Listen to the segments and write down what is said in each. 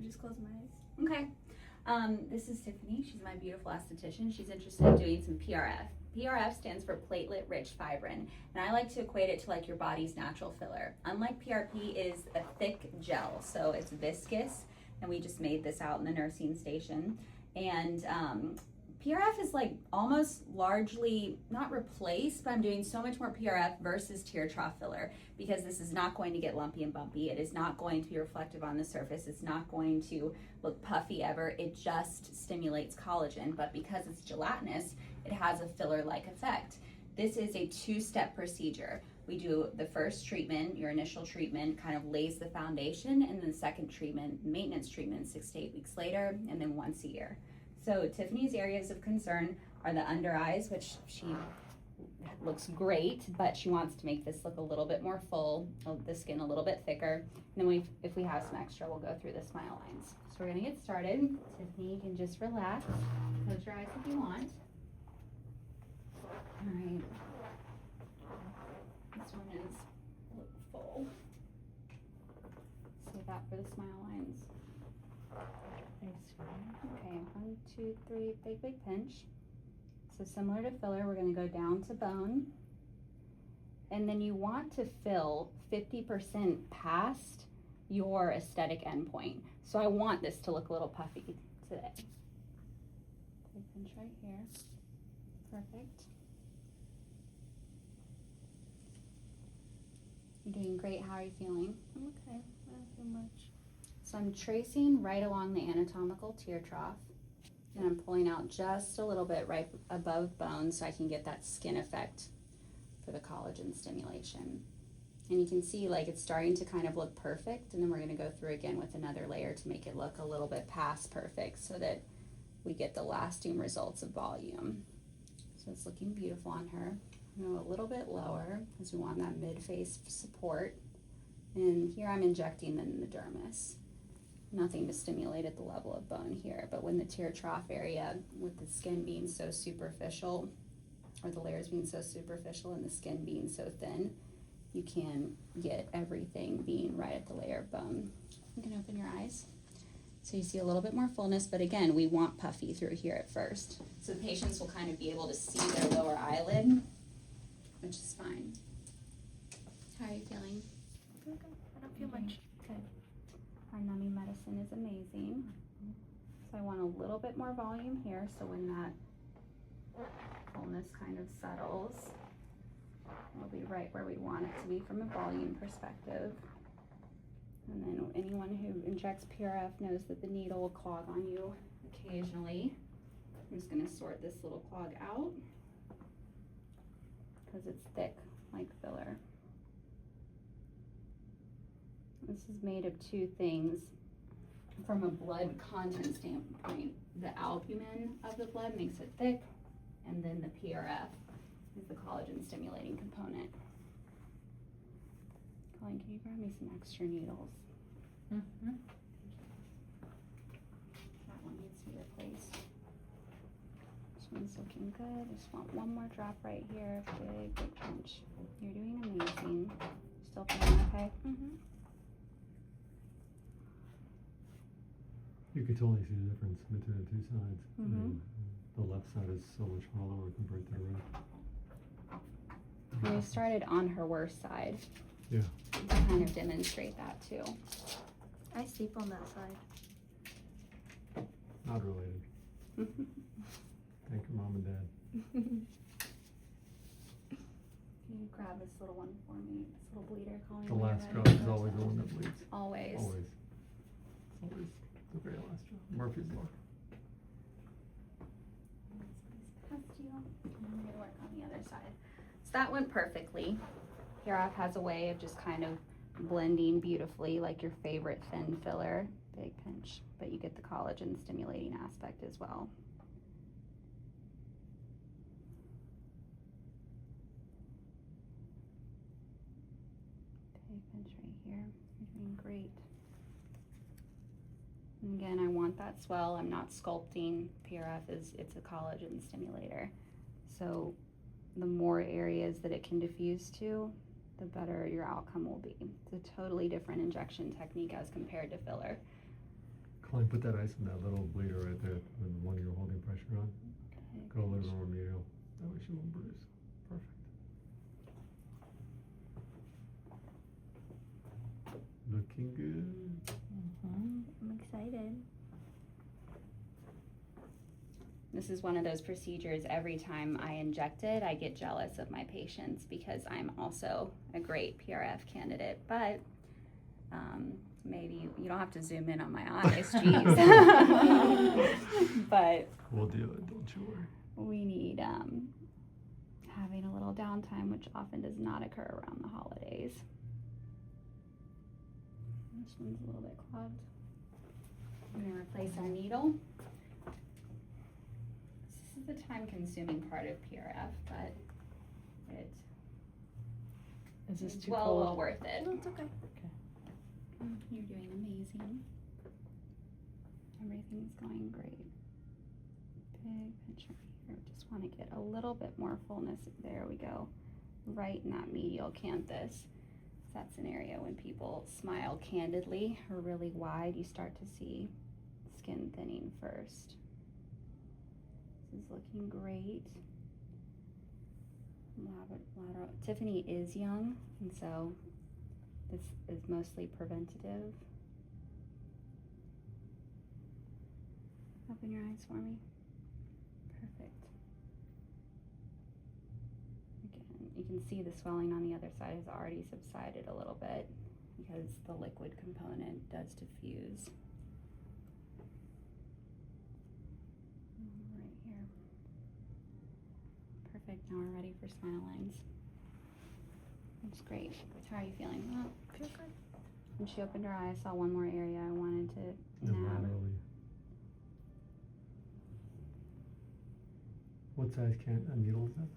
I'll just close my eyes. Okay. This is Tiffany. She's my beautiful esthetician. She's interested in doing some PRF. PRF stands for platelet-rich fibrin, and I like to equate it to like your body's natural filler. Unlike PRP, it is a thick gel, so it's viscous, and we just made this out in the nursing station. And PRF is like almost largely not replaced, but I'm doing so much more PRF versus tear trough filler because this is not going to get lumpy and bumpy. It is not going to be reflective on the surface. It's not going to look puffy ever. It just stimulates collagen, but because it's gelatinous, it has a filler-like effect. This is a two-step procedure. We do the first treatment, your initial treatment kind of lays the foundation, and then the second treatment, maintenance treatment, 6 to 8 weeks later, and then once a year. So Tiffany's areas of concern are the under eyes, which she looks great, but she wants to make this look a little bit more full, the skin a little bit thicker. And then if we have some extra, we'll go through the smile lines. So we're gonna get started. Tiffany, you can just relax. Close your eyes if you want. All right. This one is a little full. Save that for the smile lines. Okay, 1, 2, 3, big pinch. So similar to filler, we're going to go down to bone. And then you want to fill 50% past your aesthetic endpoint. So I want this to look a little puffy today. Big pinch right here. Perfect. You're doing great. How are you feeling? I'm okay. I don't feel much. So I'm tracing right along the anatomical tear trough, and I'm pulling out just a little bit right above bone so I can get that skin effect for the collagen stimulation. And you can see like it's starting to kind of look perfect, and then we're going to go through again with another layer to make it look a little bit past perfect so that we get the lasting results of volume. So it's looking beautiful on her. I'm going to go a little bit lower because we want that mid-face support. And here I'm injecting in the dermis. Nothing to stimulate at the level of bone here, but when the tear trough area, with the skin being so superficial, or the layers being so superficial and the skin being so thin, you can get everything being right at the layer of bone. You can open your eyes. So you see a little bit more fullness, but again, we want puffy through here at first. So the patients will kind of be able to see their lower eyelid, which is fine. How are you feeling? I feel good. I don't feel much. Good. Our numbing medicine is amazing. So I want a little bit more volume here, so when that fullness kind of settles, we'll be right where we want it to be from a volume perspective. And then anyone who injects PRF knows that the needle will clog on you occasionally. I'm just going to sort this little clog out because it's thick like filler. This is made of two things. From a blood content standpoint, the albumin of the blood makes it thick, and then the PRF is the collagen stimulating component. Colleen, can you grab me some extra needles? Mm-hmm. That one needs to be replaced. This one's looking good. I just want one more drop right here. Big pinch. You're doing amazing. Still feeling okay? Mm-hmm. You could totally see the difference between the two sides. Mm-hmm. I mean, the left side is so much hollower compared to the right. And we started on her worst side. Yeah. To kind of demonstrate that too. I sleep on that side. Not related. Thank your mom and dad. Can you grab this little one for me? This little bleeder, Colleen. The when you're last ready. drop is always the one that bleeds. Always. Always. Always. The very last drop. Murphy's Law. Past you. I'm gonna work on the other side. So that went perfectly. PRF has a way of just kind of blending beautifully like your favorite thin filler. Big pinch, but you get the collagen stimulating aspect as well. Big pinch right here. You're doing great. And again, I want that swell. I'm not sculpting. PRF it's a collagen stimulator. So the more areas that it can diffuse to, the better your outcome will be. It's a totally different injection technique as compared to filler. Colleen, put that ice on that little bleeder right there, the one you're holding pressure on. Go a little more medial. That way she won't bruise. Perfect. Looking good. I'm excited. This is one of those procedures, every time I inject it, I get jealous of my patients because I'm also a great PRF candidate, but maybe you don't have to zoom in on my eyes, jeez. But We'll do it, don't you worry. we need having a little downtime, which often does not occur around the holidays. This one's a little bit clogged. I'm gonna replace our needle. This is the time-consuming part of PRF, but it's Is this too well cold? worth it. No, it's okay. You're doing amazing. Everything's going great. Big pinch right here. Just want to get a little bit more fullness. There we go. Right in that medial canthus. That's an area when people smile candidly or really wide, you start to see skin thinning first. This is looking great. Lateral. Tiffany is young, and so this is mostly preventative. Open your eyes for me. Perfect. Again, you can see the swelling on the other side has already subsided a little bit because the liquid component does diffuse. Right here. Perfect. Now we're ready for smile lines. That's great. How are you feeling? Well, feel good. When she opened her eye, I saw one more area I wanted to And nab. laterally. What size needle is that?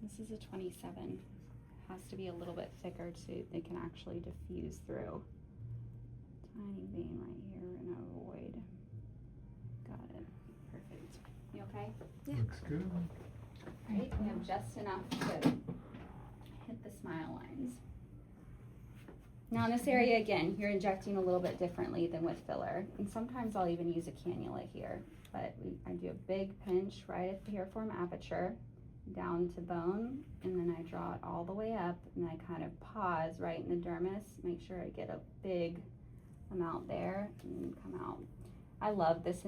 This is a 27. Has to be a little bit thicker so it can actually diffuse through. Tiny vein right here we're gonna avoid. Got it. Perfect. You okay? Yeah. Looks good. Right. We have just enough to hit the smile lines. Now in this area again, you're injecting a little bit differently than with filler. And sometimes I'll even use a cannula here. But I do a big pinch right at the hairform aperture, down to bone, and then I draw it all the way up, and I kind of pause right in the dermis, make sure I get a big amount there, and then come out. I love this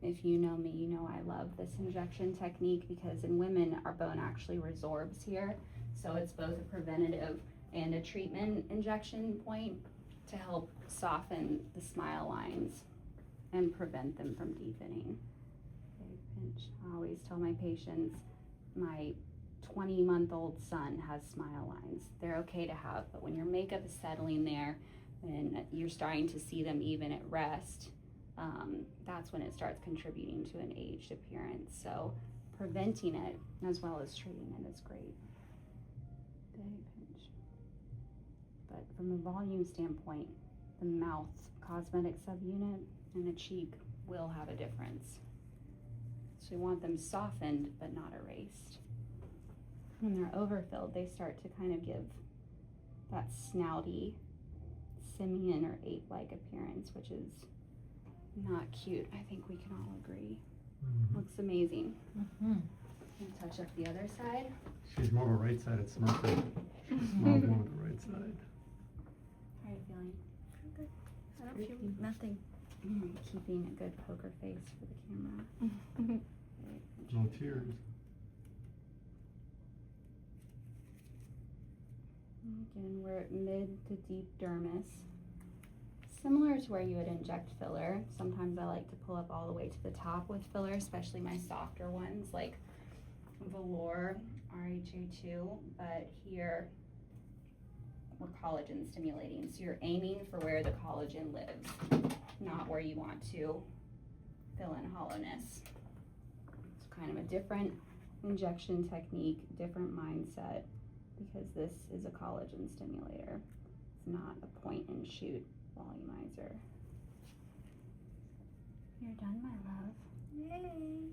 if you know me, you know I love this injection technique because in women, our bone actually resorbs here. So it's both a preventative and a treatment injection point to help soften the smile lines and prevent them from deepening. Big pinch. I always tell my patients, my 20-month-old son has smile lines. They're okay to have, but when your makeup is settling there and you're starting to see them even at rest, that's when it starts contributing to an aged appearance. So preventing it as well as treating it is great. Big pinch. But from a volume standpoint, the mouth cosmetic subunit and the cheek will have a difference. So we want them softened but not erased. When they're overfilled, they start to kind of give that snouty, simian or ape-like appearance, which is not cute. I think we can all agree. Looks amazing. And touch up the other side. She's more of a right-sided smirker. She smiles more with the right side. How are you feeling? Feel good. I don't feel nothing. Keeping a good poker face for the camera. No tears. Again, we're at mid to deep dermis. Similar to where you would inject filler. Sometimes I like to pull up all the way to the top with filler, especially my softer ones like Velour, RHA2, but here we're collagen stimulating. So you're aiming for where the collagen lives, not where you want to fill in hollowness. It's kind of a different injection technique, different mindset, because this is a collagen stimulator. It's not a point and shoot volumizer. You're done, my love. Yay.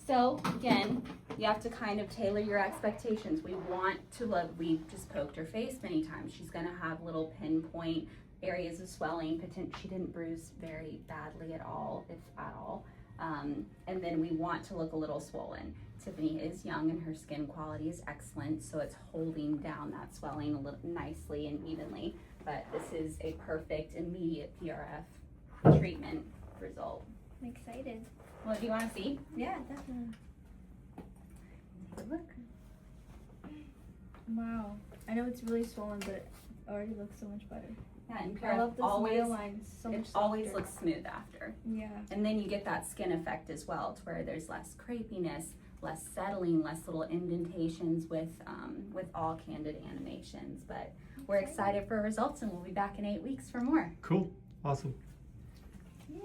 So again, you have to kind of tailor your expectations. We want to love, we just poked her face many times. She's gonna have little pinpoint areas of swelling. She didn't bruise very badly at all, if at all. And then we want to look a little swollen. Tiffany is young and her skin quality is excellent, so it's holding down that swelling a little nicely and evenly. But this is a perfect immediate PRF treatment result. I'm excited. Well, do you want to see? Yeah, definitely. Take a look. Wow. I know it's really swollen, but it already looks so much better. Yeah, and I love PRF this always, nail line so much it always softer. looks smooth after. Yeah. And then you get that skin effect as well, to where there's less crepiness, less settling, less little indentations with all candid animations. But we're excited for results, and we'll be back in 8 weeks for more. Cool. Awesome. Yay.